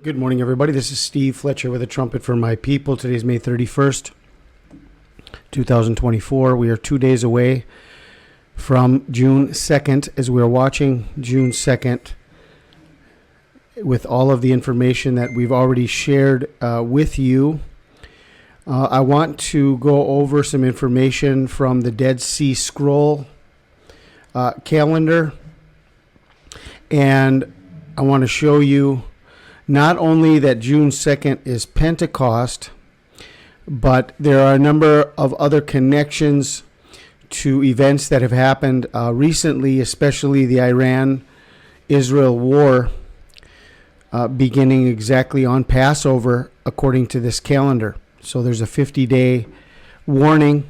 Good morning, everybody. This is Steve Fletcher with a trumpet for my people. Today is May 31st, 2024. We are 2 days away from June 2nd as we are watching June 2nd with all of the information that we've already shared with you. I want to go over some information from the Dead Sea Scroll calendar, and I want to show you not only that June 2nd is Pentecost, but there are a number of other connections to events that have happened recently, especially the Iran-Israel war beginning exactly on Passover according to this calendar. So there's a 50-day warning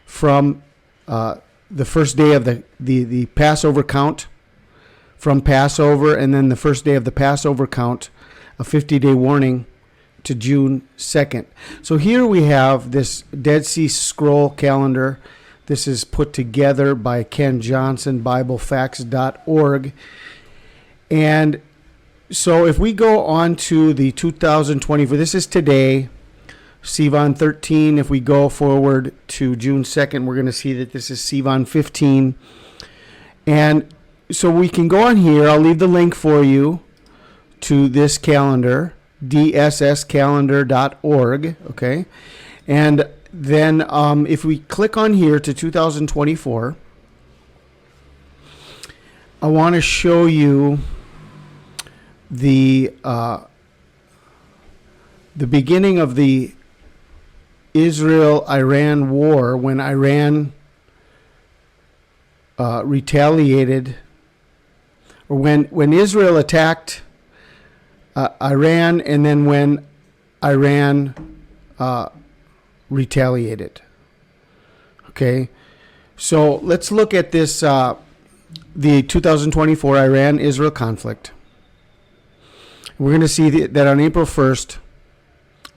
from the first day of the Passover count from Passover, and then the first day of the Passover count, a 50-day warning to June 2nd. So here we have this Dead Sea Scroll calendar. This is put together by Ken Johnson, BibleFacts.org. And so if we go on to the 2024, this is today, Sivan 13. If we go forward to June 2nd, we're going to see that this is Sivan 15. And so we can go on here. I'll leave the link for you to this calendar, DSS Calendar.org. Okay. And then if we click on here to 2024, I want to show you the beginning of the Israel-Iran war, when Iran retaliated, or when Israel attacked Iran, and then when Iran retaliated. Okay, so let's look at this, the 2024 Iran-Israel conflict. We're going to see that on April 1st,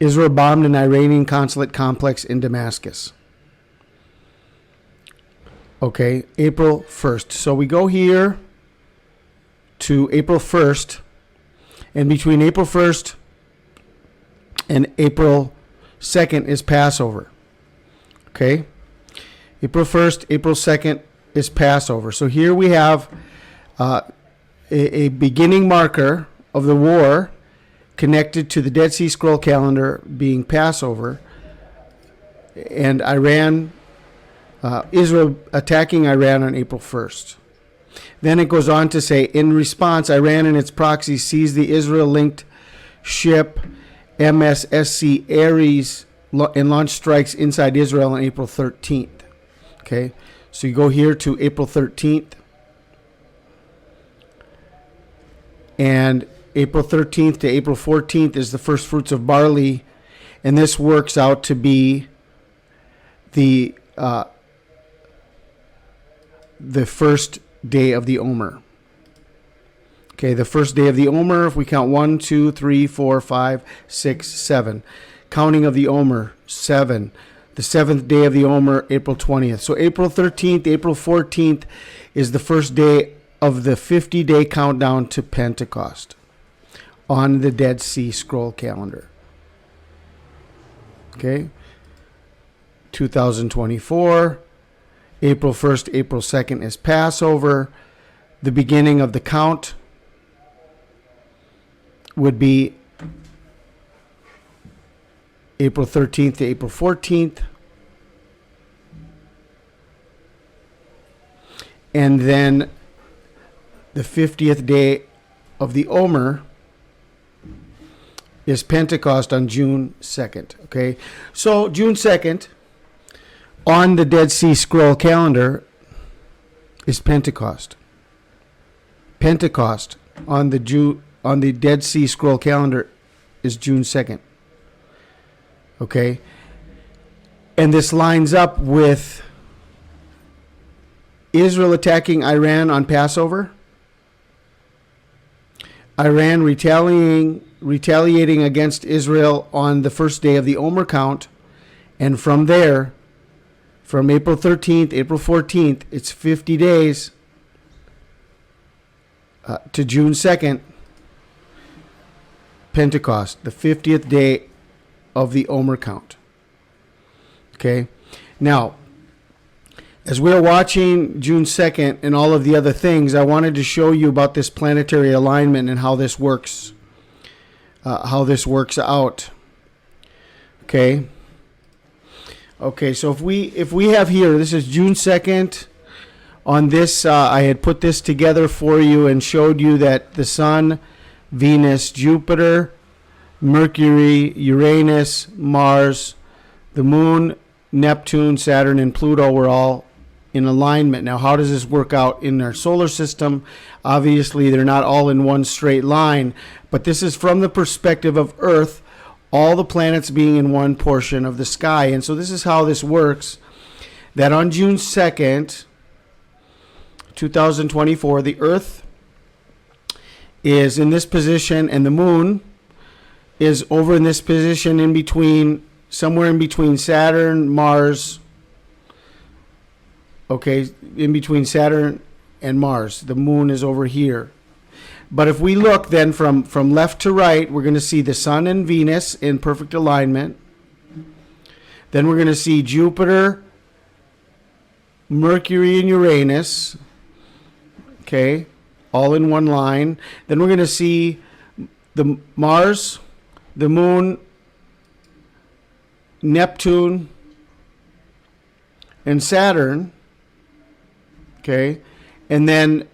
Israel bombed an Iranian consulate complex in Damascus. Okay, April 1st. So we go here to April 1st, and between April 1st and April 2nd is Passover. Okay? April 1st, April 2nd is Passover. So here we have a beginning marker of the war connected to the Dead Sea Scroll calendar being Passover, and Israel attacking Iran on April 1st. Then it goes on to say, in response, Iran and its proxies seized the Israel-linked ship MSSC Ares and launched strikes inside Israel on April 13th. Okay, so you go here to April 13th. And April 13th to April 14th is the first fruits of barley, and this works out to be the first day of the Omer. Okay, the first day of the Omer, if we count 1, 2, 3, 4, 5, 6, 7. Counting of the Omer, 7. The seventh day of the Omer, April 20th. So April 13th, April 14th is the first day of the 50-day countdown to Pentecost on the Dead Sea Scroll calendar. Okay, 2024. April 1st, April 2nd is Passover. The beginning of the count would be April 13th to April 14th. And then the 50th day of the Omer is Pentecost on June 2nd. Okay, so June 2nd on the Dead Sea Scroll calendar is Pentecost. Pentecost on the Dead Sea Scroll calendar is June 2nd. Okay, and this lines up with Israel attacking Iran on Passover, Iran retaliating against Israel on the first day of the Omer count, and from there, from April 13th, April 14th, it's 50 days to June 2nd Pentecost, the 50th day of the Omer count. Okay. Now, as we're watching June 2nd and all of the other things, I wanted to show you about this planetary alignment and how this works. How this works out. Okay. Okay, so if we have here, this is June 2nd. On this, I had put this together for you and showed you that the Sun, Venus, Jupiter, Mercury, Uranus, Mars, the Moon, Neptune, Saturn, and Pluto were all in alignment. Now, how does this work out in our solar system? Obviously, they're not all in one straight line, but this is from the perspective of Earth, all the planets being in one portion of the sky. And so this is how this works, that on June 2nd, 2024, the Earth is in this position and the Moon is over in this position in between, somewhere in between Saturn, Mars, okay, in between Saturn and Mars. The Moon is over here. But if we look then from left to right, we're going to see the Sun and Venus in perfect alignment. Then we're going to see Jupiter, Mercury, and Uranus, okay, all in one line. Then we're going to see the Mars, the Moon, Neptune, and Saturn, okay, and then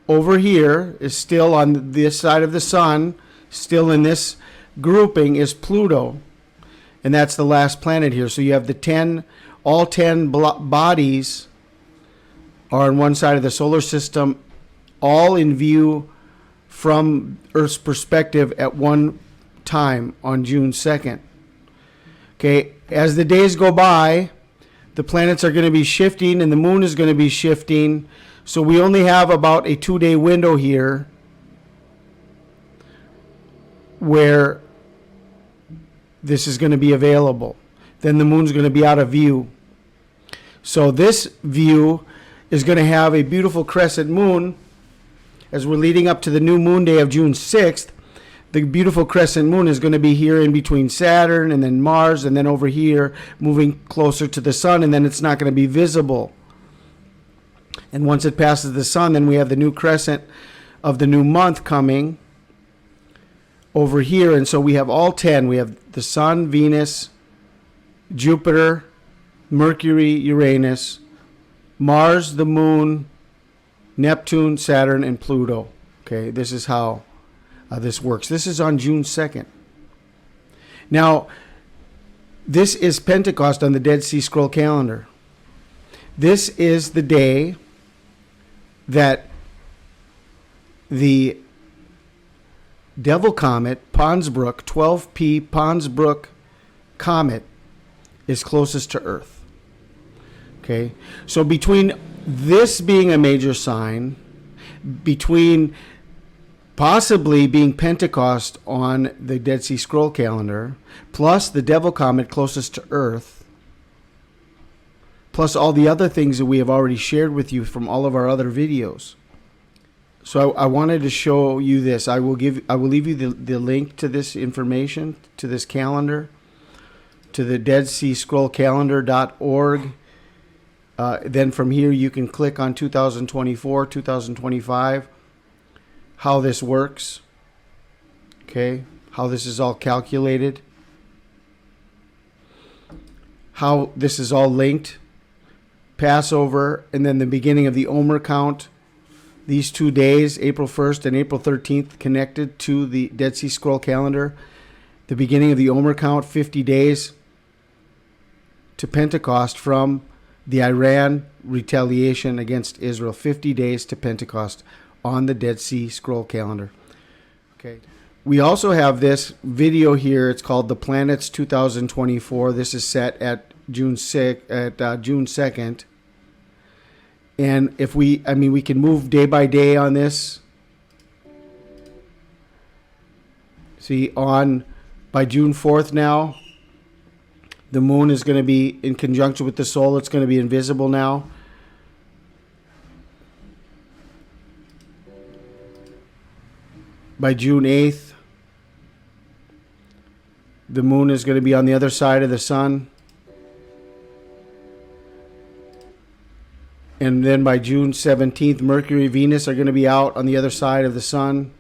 over here is still on this side of the Sun, still in this grouping is Pluto, and that's the last planet here. So you have all 10 bodies are on one side of the solar system, all in view from Earth's perspective at one time on June 2nd. Okay, as the days go by, the planets are going to be shifting and the Moon is going to be shifting. So we only have about a 2-day window here where this is going to be available. Then the Moon's going to be out of view. So this view is going to have a beautiful crescent moon as we're leading up to the new moon day of June 6th. The beautiful crescent moon is going to be here in between Saturn and then Mars and then over here moving closer to the Sun, and then it's not going to be visible. And once it passes the Sun, then we have the new crescent of the new month coming over here. And so we have all 10. We have the Sun, Venus, Jupiter, Mercury, Uranus, Mars, the Moon, Neptune, Saturn, and Pluto. Okay, this is how this works. This is on June 2nd. Now, this is Pentecost on the Dead Sea Scroll calendar. This is the day that the Devil Comet, Ponsbrook, 12P Ponsbrook Comet, is closest to Earth. Okay, so between this being a major sign, between possibly being Pentecost on the Dead Sea Scroll calendar, plus the Devil Comet closest to Earth, plus all the other things that we have already shared with you from all of our other videos. So I wanted to show you this. I will leave you the link to this information, to this calendar, to the Dead Sea Scroll calendar.org. Then from here you can click on 2024, 2025, how this works, okay, how this is all calculated, how this is all linked, Passover, and then the beginning of the Omer count. These 2 days, April 1st and April 13th, connected to the Dead Sea Scroll calendar. The beginning of the Omer count, 50 days to Pentecost from the Iran retaliation against Israel. 50 days to Pentecost on the Dead Sea Scroll calendar. Okay. We also have this video here. It's called The Planets 2024. This is set at June 2nd. And if we can move day by day on this. See, by June 4th now, the moon is going to be in conjunction with the soul. It's going to be invisible now. By June 8th, The moon is going to be on the other side of the sun. And then by June 17th, Mercury, Venus are going to be out on the other side of the sun.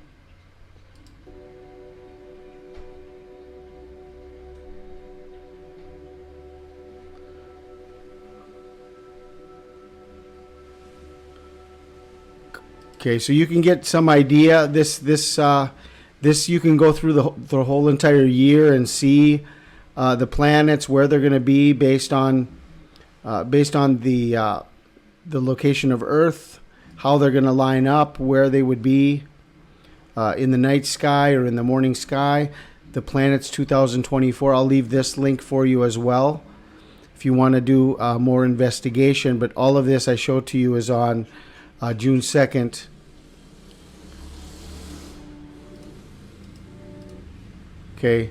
Okay, so you can get some idea. This you can go through the whole entire year and see the planets, where they're going to be based on the location of Earth, how they're going to line up, where they would be in the night sky or in the morning sky. The planets 2024. I'll leave this link for you as well if you want to do more investigation. But all of this I showed to you is on June 2nd. Okay,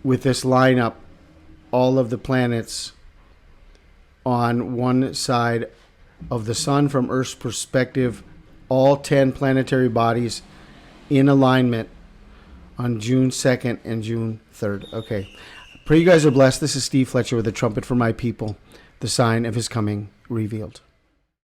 with this lineup, all of the planets on one side of the sun from Earth's perspective, all 10 planetary bodies in alignment on June 2nd and June 3rd. Okay, pray you guys are blessed. This is Steve Fletcher with the trumpet for my people, the sign of his coming revealed.